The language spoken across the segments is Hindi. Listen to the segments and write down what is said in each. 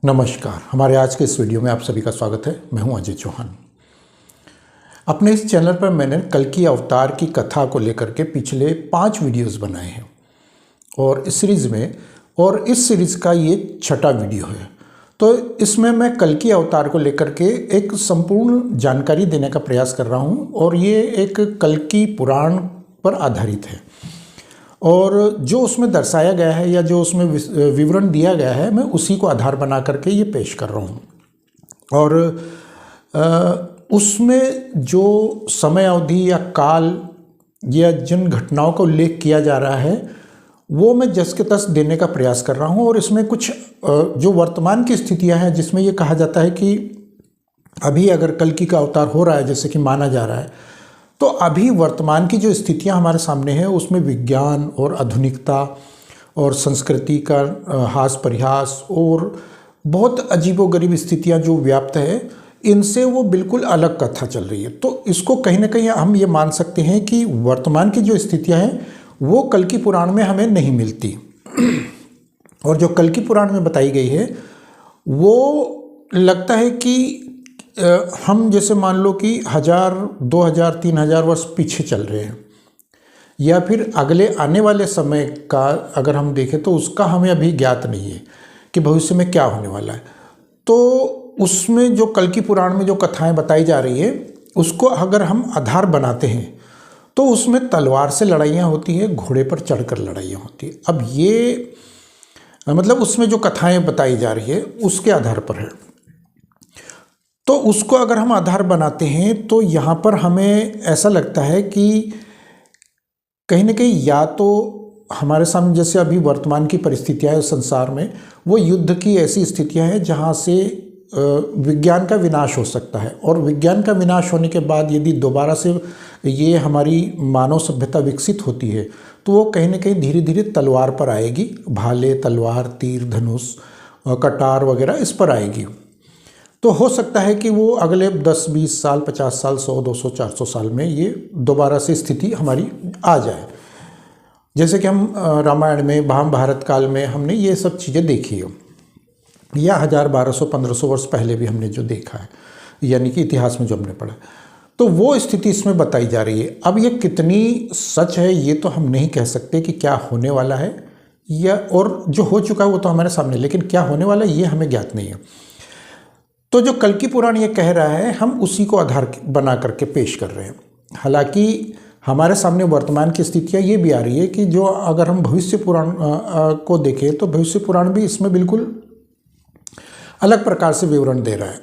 नमस्कार। हमारे आज के इस वीडियो में आप सभी का स्वागत है। मैं हूं अजय चौहान। अपने इस चैनल पर मैंने कल्कि अवतार की कथा को लेकर के पिछले 5 वीडियोस बनाए हैं और इस सीरीज़ का ये 6ठा वीडियो है। तो इसमें मैं कल्कि अवतार को लेकर के एक संपूर्ण जानकारी देने का प्रयास कर रहा हूं और ये एक कल्कि पुराण पर आधारित है और जो उसमें दर्शाया गया है या जो उसमें विवरण दिया गया है, मैं उसी को आधार बना करके ये पेश कर रहा हूँ। और उसमें जो समय अवधि या काल या जिन घटनाओं का उल्लेख किया जा रहा है वो मैं जस के तस देने का प्रयास कर रहा हूँ। और इसमें कुछ जो वर्तमान की स्थितियाँ हैं जिसमें ये कहा जाता है कि अभी अगर कल्कि का अवतार हो रहा है, जैसे कि माना जा रहा है, तो अभी वर्तमान की जो स्थितियां हमारे सामने हैं उसमें विज्ञान और आधुनिकता और संस्कृति का हास परिहास और बहुत अजीबोगरीब स्थितियां जो व्याप्त है, इनसे वो बिल्कुल अलग कथा चल रही है। तो इसको कहीं ना कहीं हम ये मान सकते हैं कि वर्तमान की जो स्थितियां हैं वो कल्कि पुराण में हमें नहीं मिलती। और जो कल्कि पुराण में बताई गई है वो लगता है कि हम जैसे मान लो कि 1000, 2000, 3000 वर्ष पीछे चल रहे हैं या फिर अगले आने वाले समय का अगर हम देखें तो उसका हमें अभी ज्ञात नहीं है कि भविष्य में क्या होने वाला है। तो उसमें जो कल्कि पुराण में जो कथाएं बताई जा रही है उसको अगर हम आधार बनाते हैं तो उसमें तलवार से लड़ाइयाँ होती है, घोड़े पर चढ़कर लड़ाइयाँ होती है। अब ये मतलब उसमें जो कथाएं बताई जा रही है उसके आधार पर है। तो उसको अगर हम आधार बनाते हैं तो यहाँ पर हमें ऐसा लगता है कि कहीं ना कहीं या तो हमारे सामने जैसे अभी वर्तमान की परिस्थितियाँ हैं संसार में, वो युद्ध की ऐसी स्थितियाँ हैं जहाँ से विज्ञान का विनाश हो सकता है। और विज्ञान का विनाश होने के बाद यदि दोबारा से ये हमारी मानव सभ्यता विकसित होती है तो वो कहीं ना कहीं धीरे धीरे तलवार पर आएगी। भाले, तलवार, तीर, धनुष, कटार वगैरह इस पर आएगी। तो हो सकता है कि वो अगले 10, 20 साल, 50 साल, 100, 200, 400 साल में ये दोबारा से स्थिति हमारी आ जाए। जैसे कि हम रामायण में, महाभारत काल में हमने ये सब चीज़ें देखी है, या 1000, 1200, 1500 वर्ष पहले भी हमने जो देखा है, यानी कि इतिहास में जो हमने पढ़ा, तो वो स्थिति इसमें बताई जा रही है। अब ये कितनी सच है ये तो हम नहीं कह सकते कि क्या होने वाला है, या और जो हो चुका है वो तो हमारे सामने, लेकिन क्या होने वाला है ये हमें ज्ञात नहीं है। तो जो कल्कि पुराण ये कह रहा है हम उसी को आधार बना करके पेश कर रहे हैं। हालांकि हमारे सामने वर्तमान की स्थितियाँ ये भी आ रही है कि जो अगर हम भविष्य पुराण को देखें तो भविष्य पुराण भी इसमें बिल्कुल अलग प्रकार से विवरण दे रहा है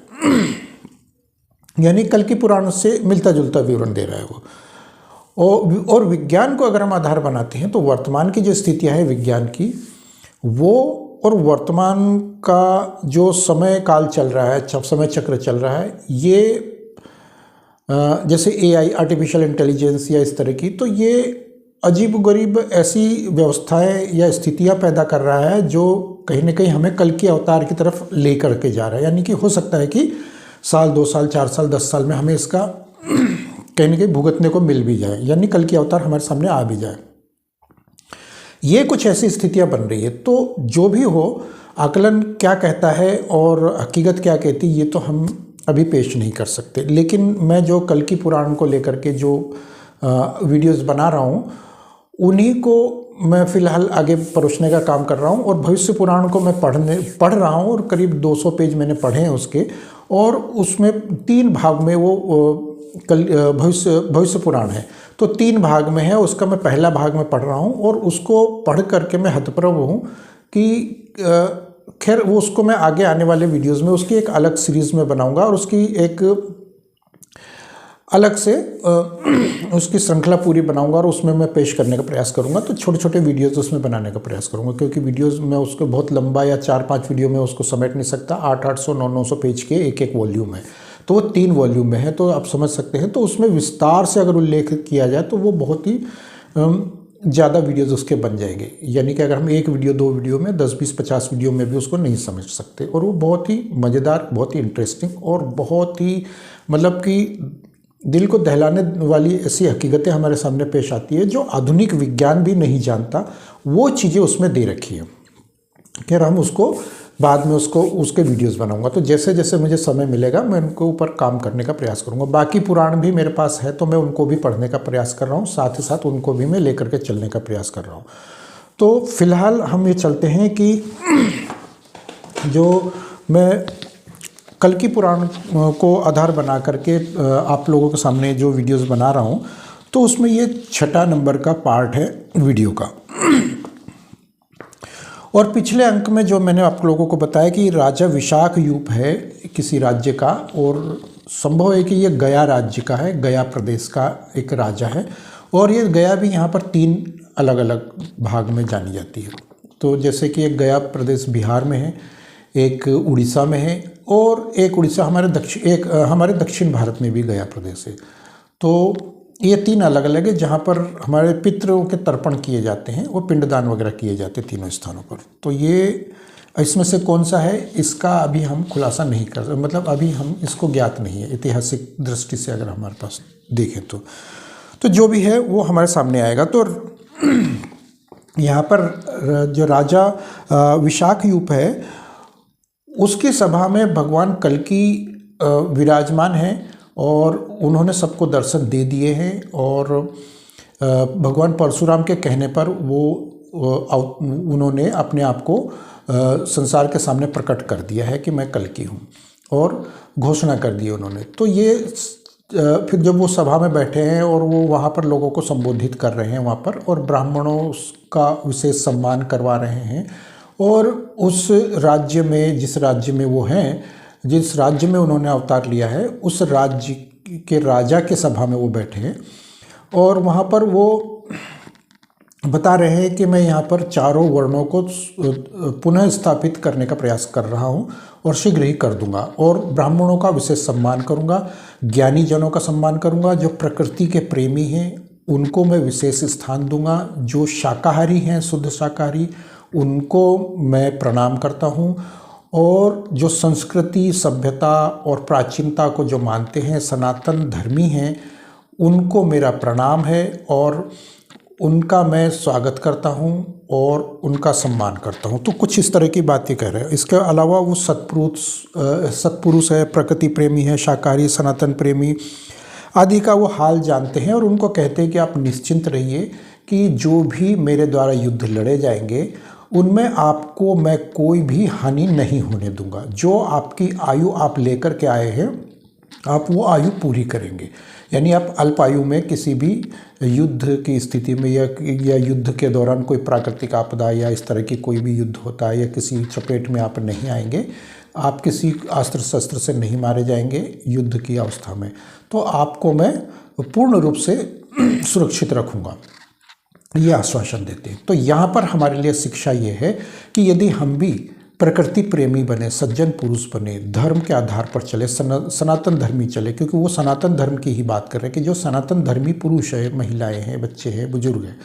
यानी कल्कि पुराण से मिलता जुलता विवरण दे रहा है वो। और विज्ञान को अगर हम आधार बनाते हैं तो वर्तमान की जो स्थितियाँ हैं विज्ञान की, वो और वर्तमान का जो समय काल चल रहा है, समय चक्र चल रहा है, ये जैसे AI, आर्टिफिशियल इंटेलिजेंस या इस तरह की, तो ये अजीबोगरीब ऐसी व्यवस्थाएं या स्थितियां पैदा कर रहा है जो कहीं ना कहीं हमें कल्कि अवतार की तरफ ले करके जा रहा है। यानी कि हो सकता है कि साल, 2 साल, 4 साल, 10 साल में हमें इसका कहीं ना कहीं भुगतने को मिल भी जाए, यानी कल्कि अवतार हमारे सामने आ भी जाए। ये कुछ ऐसी स्थितियां बन रही है। तो जो भी हो, आकलन क्या कहता है और हकीकत क्या कहती है ये तो हम अभी पेश नहीं कर सकते। लेकिन मैं जो कल्कि पुराण को लेकर के जो वीडियोस बना रहा हूँ उन्हीं को मैं फ़िलहाल आगे परोसने का काम कर रहा हूँ। और भविष्य पुराण को मैं पढ़ रहा हूँ और करीब 200 पेज मैंने पढ़े हैं उसके, और उसमें 3 भाग में वो भविष्य पुराण है, तो 3 भाग में है। उसका मैं पहला भाग में पढ़ रहा हूँ और उसको पढ़ करके मैं हतप्रभ हूँ कि खैर वो उसको मैं आगे आने वाले वीडियोस में उसकी एक अलग सीरीज़ में बनाऊंगा और उसकी एक अलग से उसकी श्रृंखला पूरी बनाऊंगा और उसमें मैं पेश करने का प्रयास करूंगा। तो छोटे छोटे वीडियोस उसमें बनाने का प्रयास करूंगा, क्योंकि वीडियोस में उसको बहुत लंबा या 4-5 वीडियो में उसको समेट नहीं सकता। 800, 900 पेज के एक वॉल्यूम है, तो वो 3 वॉल्यूम में है, तो आप समझ सकते हैं। तो उसमें विस्तार से अगर उल्लेख किया जाए तो वो बहुत ही ज़्यादा वीडियोज़ उसके बन जाएंगे। यानी कि अगर हम 1 वीडियो, 2 वीडियो में 10, 20, 50 वीडियो में भी उसको नहीं समझ सकते। और वो बहुत ही मज़ेदार, बहुत ही इंटरेस्टिंग और बहुत ही मतलब कि दिल को दहलाने वाली ऐसी हकीकतें हमारे सामने पेश आती है जो आधुनिक विज्ञान भी नहीं जानता, वो चीज़ें उसमें दे रखी है। खैर हम उसको बाद में उसके वीडियोस बनाऊंगा। तो जैसे जैसे मुझे समय मिलेगा मैं उनके ऊपर काम करने का प्रयास करूंगा। बाकी पुराण भी मेरे पास है तो मैं उनको भी पढ़ने का प्रयास कर रहा हूँ, साथ ही साथ उनको भी मैं लेकर के चलने का प्रयास कर रहा हूँ। तो फिलहाल हम ये चलते हैं कि जो मैं कल्कि पुराण को आधार बना करके आप लोगों के सामने जो वीडियोस बना रहा हूँ, तो उसमें ये 6 नंबर का पार्ट है वीडियो का। और पिछले अंक में जो मैंने आप लोगों को बताया कि राजा विशाख यूप है किसी राज्य का, और संभव है कि ये गया राज्य का है, गया प्रदेश का एक राजा है। और ये गया भी यहाँ पर 3 अलग अलग भाग में जानी जाती है। तो जैसे कि एक गया प्रदेश बिहार में है, एक उड़ीसा में है, और एक उड़ीसा हमारे दक्षिण भारत में भी गया प्रदेश है। तो ये 3 अलग अलग है जहाँ पर हमारे पितरों के तर्पण किए जाते हैं और पिंडदान वगैरह किए जाते हैं तीनों स्थानों पर। तो ये इसमें से कौन सा है इसका अभी हम खुलासा नहीं कर, मतलब अभी हम इसको ज्ञात नहीं है ऐतिहासिक दृष्टि से अगर हमारे पास देखें तो जो भी है वो हमारे सामने आएगा। तो यहाँ पर जो राजा विशाख यूप है उसकी सभा में भगवान कल्कि विराजमान हैं और उन्होंने सबको दर्शन दे दिए हैं। और भगवान परशुराम के कहने पर उन्होंने अपने आप को संसार के सामने प्रकट कर दिया है कि मैं कल्कि हूँ, और घोषणा कर दी उन्होंने। तो ये फिर जब वो सभा में बैठे हैं और वो वहाँ पर लोगों को संबोधित कर रहे हैं वहाँ पर, और ब्राह्मणों का विशेष सम्मान करवा रहे हैं, और उस राज्य में जिस राज्य में वो हैं, जिस राज्य में उन्होंने अवतार लिया है, उस राज्य के राजा के सभा में वो बैठे हैं, और वहाँ पर वो बता रहे हैं कि मैं यहाँ पर चारों वर्णों को पुनः स्थापित करने का प्रयास कर रहा हूँ और शीघ्र ही कर दूंगा, और ब्राह्मणों का विशेष सम्मान करूँगा, ज्ञानी जनों का सम्मान करूँगा, जो प्रकृति के प्रेमी हैं उनको मैं विशेष स्थान दूंगा, जो शाकाहारी हैं शुद्ध शाकाहारी उनको मैं प्रणाम करता हूँ, और जो संस्कृति सभ्यता और प्राचीनता को जो मानते हैं सनातन धर्मी हैं उनको मेरा प्रणाम है, और उनका मैं स्वागत करता हूं और उनका सम्मान करता हूं। तो कुछ इस तरह की बातें कह रहे हैं। इसके अलावा वो सत्पुरुष है, प्रकृति प्रेमी है, शाकाहारी सनातन प्रेमी आदि का वो हाल जानते हैं, और उनको कहते हैं कि आप निश्चिंत रहिए कि जो भी मेरे द्वारा युद्ध लड़े जाएंगे उनमें आपको मैं कोई भी हानि नहीं होने दूंगा। जो आपकी आयु आप लेकर के आए हैं आप वो आयु पूरी करेंगे। यानी आप अल्प आयु में किसी भी युद्ध की स्थिति में या युद्ध के दौरान कोई प्राकृतिक आपदा या इस तरह की कोई भी युद्ध होता है या किसी चपेट में आप नहीं आएंगे, आप किसी अस्त्र शस्त्र से नहीं मारे जाएंगे युद्ध की अवस्था में, तो आपको मैं पूर्ण रूप से सुरक्षित रखूँगा, ये आश्वासन देते हैं। तो यहाँ पर हमारे लिए शिक्षा ये है कि यदि हम भी प्रकृति प्रेमी बने, सज्जन पुरुष बने, धर्म के आधार पर चले, सनातन धर्मी चले, क्योंकि वो सनातन धर्म की ही बात कर रहे हैं कि जो सनातन धर्मी पुरुष है, महिलाएं हैं, बच्चे हैं, बुजुर्ग हैं,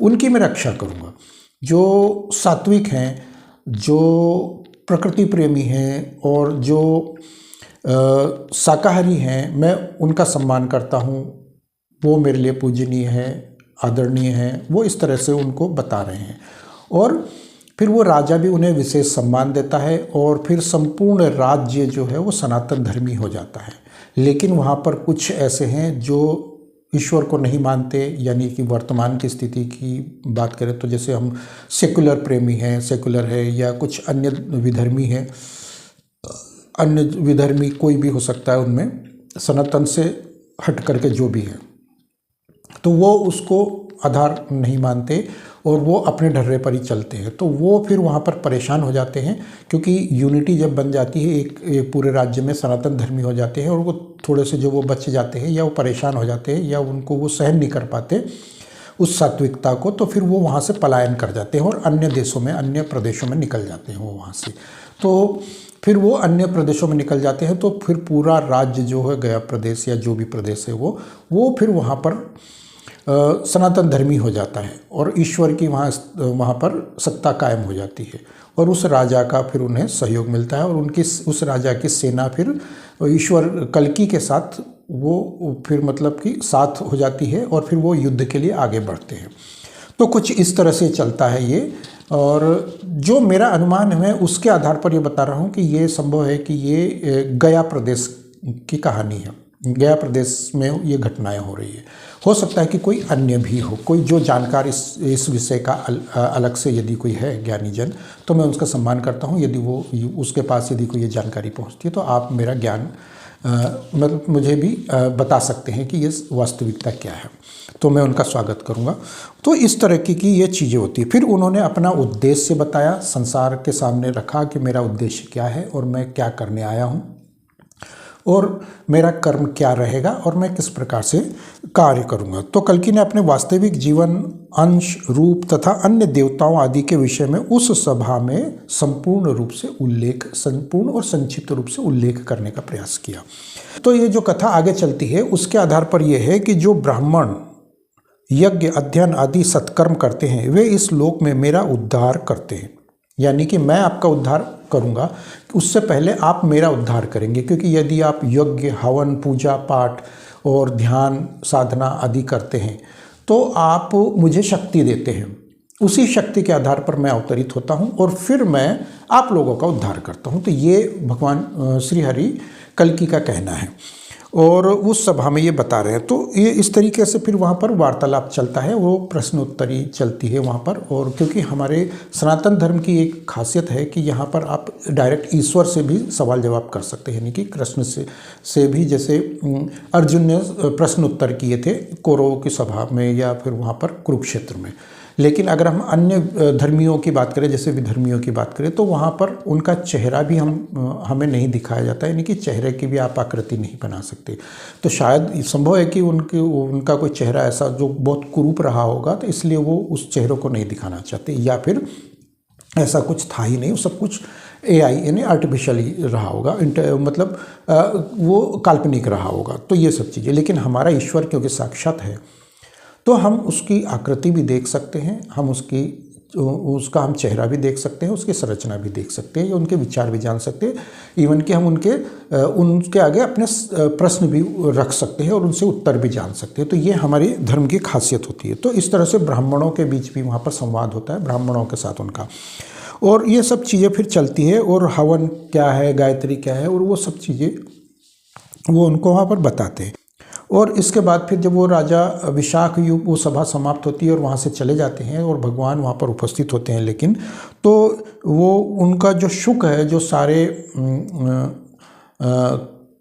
उनकी मैं रक्षा करूँगा। जो सात्विक हैं, जो प्रकृति प्रेमी हैं और जो शाकाहारी हैं, मैं उनका सम्मान करता हूँ, वो मेरे लिए पूजनीय है, आदरणीय हैं, वो इस तरह से उनको बता रहे हैं। और फिर वो राजा भी उन्हें विशेष सम्मान देता है, और फिर संपूर्ण राज्य जो है वो सनातन धर्मी हो जाता है। लेकिन वहाँ पर कुछ ऐसे हैं जो ईश्वर को नहीं मानते, यानी कि वर्तमान की स्थिति की बात करें तो जैसे हम सेकुलर प्रेमी हैं, सेकुलर है, या कुछ अन्य विधर्मी हैं, अन्य विधर्मी कोई भी हो सकता है, उनमें सनातन से हट करके जो भी है, तो वो उसको आधार नहीं मानते और वो अपने ढर्रे पर ही चलते हैं। तो वो फिर वहाँ पर परेशान हो जाते हैं, क्योंकि यूनिटी जब बन जाती है एक पूरे राज्य में सनातन धर्मी हो जाते हैं, और वो थोड़े से जो वो बच जाते हैं या वो परेशान हो जाते हैं या उनको वो सहन नहीं कर पाते उस सात्विकता को, तो फिर वो वहाँ से पलायन कर जाते हैं और अन्य देशों में, अन्य प्रदेशों में निकल जाते हैं वो वहाँ से। तो फिर वो अन्य प्रदेशों में निकल जाते हैं, तो फिर पूरा राज्य जो है गया प्रदेश या जो भी प्रदेश है वो फिर वहाँ पर सनातन धर्मी हो जाता है, और ईश्वर की वहाँ पर सत्ता कायम हो जाती है, और उस राजा का फिर उन्हें सहयोग मिलता है, और उनकी उस राजा की सेना फिर ईश्वर कल्कि के साथ वो फिर मतलब कि साथ हो जाती है, और फिर वो युद्ध के लिए आगे बढ़ते हैं। तो कुछ इस तरह से चलता है ये और जो मेरा अनुमान है उसके आधार पर ये बता रहा हूँ कि ये संभव है कि ये गया प्रदेश की कहानी है। गया प्रदेश में ये घटनाएं हो रही है। हो सकता है कि कोई अन्य भी हो, कोई जो जानकार इस विषय का अलग से यदि कोई है ज्ञानी जन, तो मैं उसका सम्मान करता हूँ। यदि वो उसके पास यदि कोई ये जानकारी पहुँचती है तो आप मेरा ज्ञान मतलब मुझे भी बता सकते हैं कि ये वास्तविकता क्या है, तो मैं उनका स्वागत करूंगा। तो इस तरह की ये चीज़ें होती है। फिर उन्होंने अपना उद्देश्य बताया, संसार के सामने रखा कि मेरा उद्देश्य क्या है और मैं क्या करने आया हूँ और मेरा कर्म क्या रहेगा और मैं किस प्रकार से कार्य करूँगा। तो कल्कि ने अपने वास्तविक जीवन, अंश, रूप तथा अन्य देवताओं आदि के विषय में उस सभा में संपूर्ण और संक्षिप्त रूप से उल्लेख करने का प्रयास किया। तो ये जो कथा आगे चलती है उसके आधार पर यह है कि जो ब्राह्मण यज्ञ, अध्ययन आदि सत्कर्म करते हैं वे इस लोक में मेरा उद्धार करते हैं। यानी कि मैं आपका उद्धार करूंगा, उससे पहले आप मेरा उद्धार करेंगे। क्योंकि यदि आप यज्ञ, हवन, पूजा पाठ और ध्यान साधना आदि करते हैं तो आप मुझे शक्ति देते हैं। उसी शक्ति के आधार पर मैं अवतरित होता हूं और फिर मैं आप लोगों का उद्धार करता हूं। तो ये भगवान श्री हरि कल्कि का कहना है और उस सभा में ये बता रहे हैं। तो ये इस तरीके से फिर वहाँ पर वार्तालाप चलता है, वो प्रश्नोत्तरी चलती है वहाँ पर। और क्योंकि हमारे सनातन धर्म की एक खासियत है कि यहाँ पर आप डायरेक्ट ईश्वर से भी सवाल जवाब कर सकते हैं, यानी कि कृष्ण से भी, जैसे अर्जुन ने प्रश्नोत्तर किए थे कौरवों की सभा में या फिर वहाँ पर कुरुक्षेत्र में। लेकिन अगर हम अन्य धर्मियों की बात करें, जैसे विधर्मियों की बात करें, तो वहाँ पर उनका चेहरा भी हमें नहीं दिखाया जाता है, यानी कि चेहरे की भी आप आकृति नहीं बना सकते। तो शायद संभव है कि उनका कोई चेहरा ऐसा जो बहुत कुरूप रहा होगा, तो इसलिए वो उस चेहरों को नहीं दिखाना चाहते, या फिर ऐसा कुछ था ही नहीं, सब कुछ AI यानी आर्टिफिशियली रहा होगा, मतलब वो काल्पनिक रहा होगा। तो ये सब चीज़ें, लेकिन हमारा ईश्वर क्योंकि साक्षात है तो हम उसकी आकृति भी देख सकते हैं, हम उसका हम चेहरा भी देख सकते हैं, उसकी संरचना भी देख सकते हैं, उनके विचार भी जान सकते हैं, इवन कि हम उनके आगे अपने प्रश्न भी रख सकते हैं और उनसे उत्तर भी जान सकते हैं। तो ये हमारी धर्म की खासियत होती है। तो इस तरह से ब्राह्मणों के बीच भी वहाँ पर संवाद होता है, ब्राह्मणों के साथ उनका, और ये सब चीज़ें फिर चलती है। और हवन क्या है, गायत्री क्या है, और वो सब चीज़ें वो उनको वहाँ पर बताते हैं। और इसके बाद फिर जब वो राजा विशाख युग, वो सभा समाप्त होती है और वहाँ से चले जाते हैं और भगवान वहाँ पर उपस्थित होते हैं। लेकिन तो वो उनका जो शुक है, जो सारे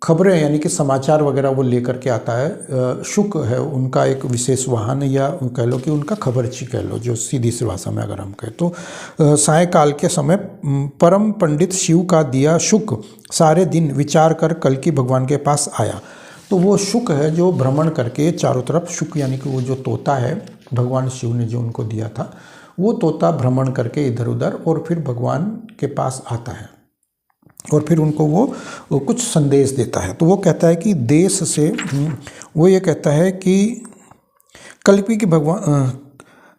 खबरें यानी कि समाचार वगैरह वो लेकर के आता है, शुक है उनका एक विशेष वाहन, या कह लो कि उनका खबरची कह लो, जो सीधी सी भाषा में अगर हम कहें तो। सायंकाल के समय परम पंडित शिव का दिया शुक सारे दिन विचार कर कल्कि भगवान के पास आया। तो वो शुक है जो भ्रमण करके चारों तरफ, शुक यानी कि वो जो तोता है भगवान शिव ने जो उनको दिया था, वो तोता भ्रमण करके इधर उधर और फिर भगवान के पास आता है और फिर उनको वो कुछ संदेश देता है। तो वो कहता है कि देश से, वो ये कहता है कि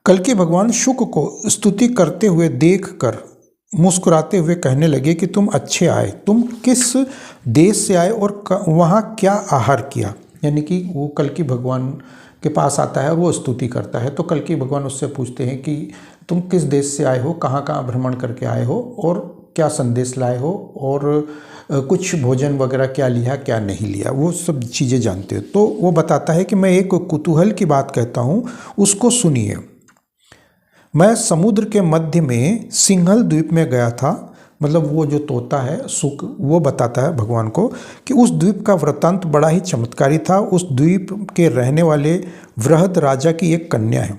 कल्कि भगवान शुक को स्तुति करते हुए देख कर मुस्कुराते हुए कहने लगे कि तुम अच्छे आए, तुम किस देश से आए और वहाँ क्या आहार किया। यानी कि वो कल्कि भगवान के पास आता है और वो स्तुति करता है। तो कल्कि भगवान उससे पूछते हैं कि तुम किस देश से आए हो, कहाँ कहाँ भ्रमण करके आए हो और क्या संदेश लाए हो, और कुछ भोजन वगैरह क्या लिया क्या नहीं लिया, वो सब चीज़ें जानते हो। तो वो बताता है कि मैं एक कुतूहल की बात कहता हूँ, उसको सुनिए। मैं समुद्र के मध्य में सिंघल द्वीप में गया था। मतलब वो जो तोता है सुक, वो बताता है भगवान को कि उस द्वीप का वृत्तांत बड़ा ही चमत्कारी था। उस द्वीप के रहने वाले बृहद राजा की एक कन्या है,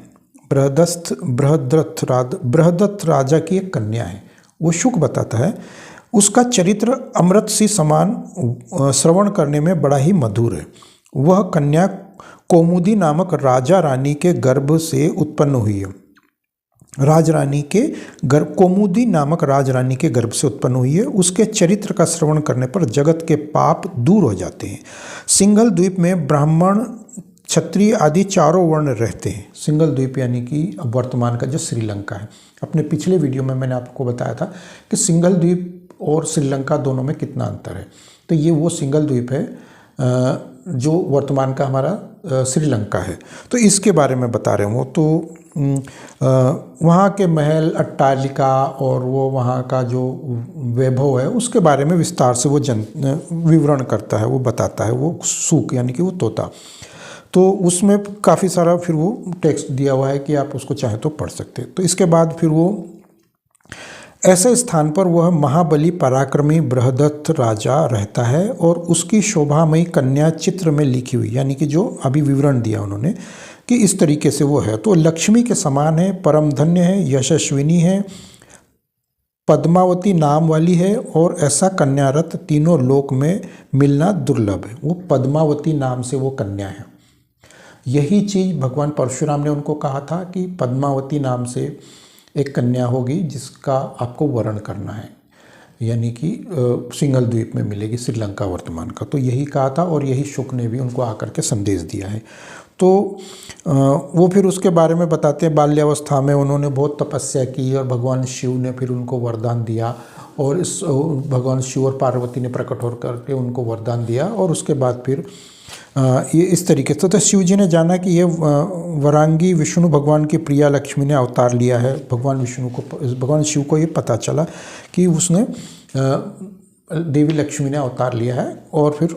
बृहदत्थ राजा की एक कन्या है, वो शुक बताता है। उसका चरित्र अमृत सी समान श्रवण करने में बड़ा ही मधुर है। वह कन्या कौमुदी नामक राजा रानी के गर्भ से उत्पन्न हुई है। कौमुदी नामक राजरानी के गर्भ से उत्पन्न हुई है। उसके चरित्र का श्रवण करने पर जगत के पाप दूर हो जाते हैं। सिंघल द्वीप में ब्राह्मण, क्षत्रिय आदि चारों वर्ण रहते हैं। सिंघल द्वीप यानी कि वर्तमान का जो श्रीलंका है। अपने पिछले वीडियो में मैंने आपको बताया था कि सिंघल द्वीप और श्रीलंका दोनों में कितना अंतर है। तो ये वो सिंघल द्वीप है जो वर्तमान का हमारा श्रीलंका है। तो इसके बारे में बता रहे हैं वो। तो वहाँ के महल, अट्टालिका और वो वहाँ का जो वैभव है उसके बारे में विस्तार से वो विवरण करता है, वो बताता है, वो सूक यानी कि वो तोता। तो उसमें काफ़ी सारा फिर वो टेक्स्ट दिया हुआ है कि आप उसको चाहें तो पढ़ सकते हैं। तो इसके बाद फिर वो ऐसे स्थान पर वह महाबली पराक्रमी बृहदत्त राजा रहता है और उसकी शोभामयी कन्या चित्र में लिखी हुई, यानी कि जो अभी विवरण दिया उन्होंने कि इस तरीके से वो है। तो लक्ष्मी के समान है, परम धन्य है, यशस्विनी है, पद्मावती नाम वाली है और ऐसा कन्यारत तीनों लोक में मिलना दुर्लभ है। वो पद्मावती नाम से वो कन्या है। यही चीज़ भगवान परशुराम ने उनको कहा था कि पद्मावती नाम से एक कन्या होगी जिसका आपको वरण करना है, यानी कि सिंघल द्वीप में मिलेगी, श्रीलंका वर्तमान का। तो यही कहा था और यही शुक ने भी उनको आकर के संदेश दिया है। तो वो फिर उसके बारे में बताते हैं, बाल्यावस्था में उन्होंने बहुत तपस्या की और भगवान शिव ने फिर उनको वरदान दिया और इस भगवान शिव और पार्वती ने प्रकट होकर करके उनको वरदान दिया। और उसके बाद फिर ये इस तरीके से तो शिव जी ने जाना कि ये वरांगी विष्णु भगवान की प्रिया लक्ष्मी ने अवतार लिया है। भगवान शिव को ये पता चला कि उसने देवी लक्ष्मी ने अवतार लिया है। और फिर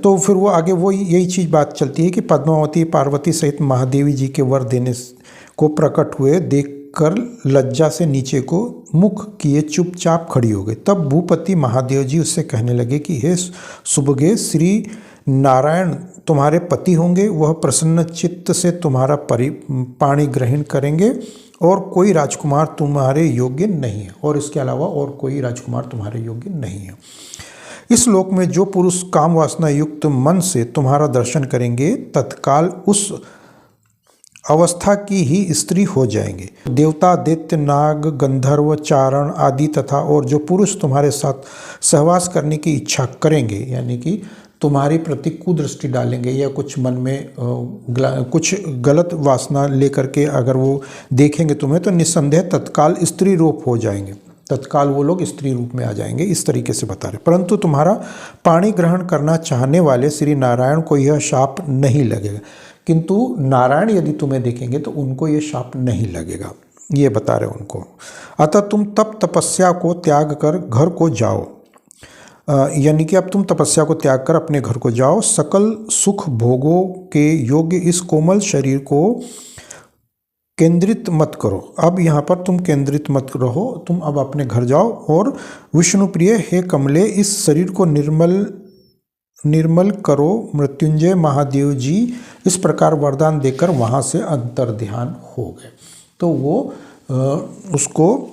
तो फिर वो आगे वो यही चीज़ बात चलती है कि पद्मावती पार्वती सहित महादेवी जी के वर देने को प्रकट हुए देखकर लज्जा से नीचे को मुख किए चुपचाप खड़ी हो गई। तब भूपति महादेव जी उससे कहने लगे कि हे सुबगे, श्री नारायण तुम्हारे पति होंगे, वह प्रसन्न चित्त से तुम्हारा पाणी ग्रहण करेंगे और कोई राजकुमार तुम्हारे योग्य नहीं है, और इसके अलावा और कोई राजकुमार तुम्हारे योग्य नहीं है। इस लोक में जो पुरुष काम वासना युक्त मन से तुम्हारा दर्शन करेंगे तत्काल उस अवस्था की ही स्त्री हो जाएंगे। देवता, दैत्य, नाग, गंधर्व, चारण आदि तथा और जो पुरुष तुम्हारे साथ सहवास करने की इच्छा करेंगे, यानी कि तुम्हारी प्रति कुदृष्टि डालेंगे या कुछ मन में कुछ गलत वासना लेकर के अगर वो देखेंगे तुम्हें, तो निस्संदेह तत्काल स्त्री रूप हो जाएंगे, तत्काल वो लोग स्त्री रूप में आ जाएंगे। इस तरीके से बता रहे। परंतु तुम्हारा पाणी ग्रहण करना चाहने वाले श्री नारायण को यह शाप नहीं लगेगा, किंतु नारायण यदि तुम्हें देखेंगे तो उनको ये शाप नहीं लगेगा, ये बता रहे उनको। अतः तुम तप तपस्या को त्याग कर घर को जाओ, यानी कि अब तुम तपस्या को त्याग कर अपने घर को जाओ। सकल सुख भोगों के योग्य इस कोमल शरीर को केंद्रित मत करो। अब यहाँ पर तुम केंद्रित मत रहो, तुम अब अपने घर जाओ और विष्णु प्रिय हे कमले, इस शरीर को निर्मल करो। मृत्युंजय महादेव जी इस प्रकार वरदान देकर वहाँ से अंतर्ध्यान हो गए। तो वो उसको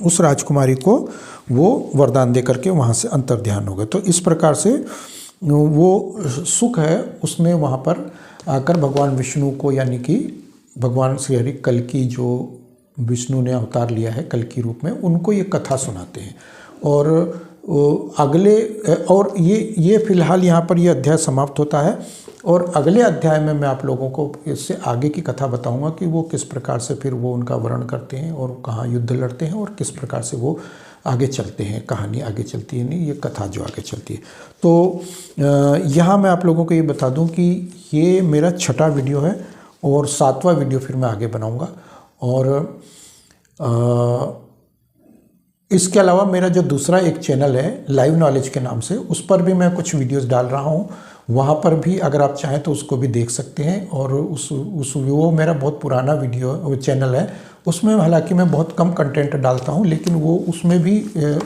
उस राजकुमारी को वो वरदान दे करके वहाँ से अंतर्ध्यान हो गए। तो इस प्रकार से वो सुख है उसने वहाँ पर आकर भगवान विष्णु को, यानी कि भगवान श्री हरि कल की जो विष्णु ने अवतार लिया है कल की रूप में, उनको ये कथा सुनाते हैं। और अगले और ये फिलहाल यहाँ पर ये अध्याय समाप्त होता है और अगले अध्याय में मैं आप लोगों को इससे आगे की कथा बताऊंगा कि वो किस प्रकार से फिर वो उनका वर्ण करते हैं और कहाँ युद्ध लड़ते हैं और किस प्रकार से वो आगे चलते हैं, कहानी आगे चलती है, नहीं ये कथा जो आगे चलती है। तो यहाँ मैं आप लोगों को ये बता दूँ कि ये मेरा 6वां वीडियो है और 7वां वीडियो फिर मैं आगे बनाऊँगा। और इसके अलावा मेरा जो दूसरा एक चैनल है लाइव नॉलेज के नाम से, उस पर भी मैं कुछ वीडियोस डाल रहा हूँ। वहाँ पर भी अगर आप चाहें तो उसको भी देख सकते हैं। और वो मेरा बहुत पुराना वीडियो चैनल है, उसमें हालांकि मैं बहुत कम कंटेंट डालता हूँ, लेकिन वो उसमें भी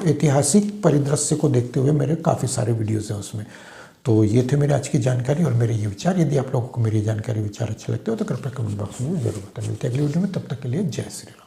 ऐतिहासिक परिदृश्य को देखते हुए मेरे काफ़ी सारे वीडियोज़ हैं उसमें। तो ये थे मेरे आज की जानकारी और मेरे ये विचार। यदि आप लोगों को मेरी जानकारी विचार अच्छे लगते हो तो कृपया कमेंट बॉक्स में जरूर बताएं। मिलते हैं अगली वीडियो में, तब तक के लिए जय श्री राम।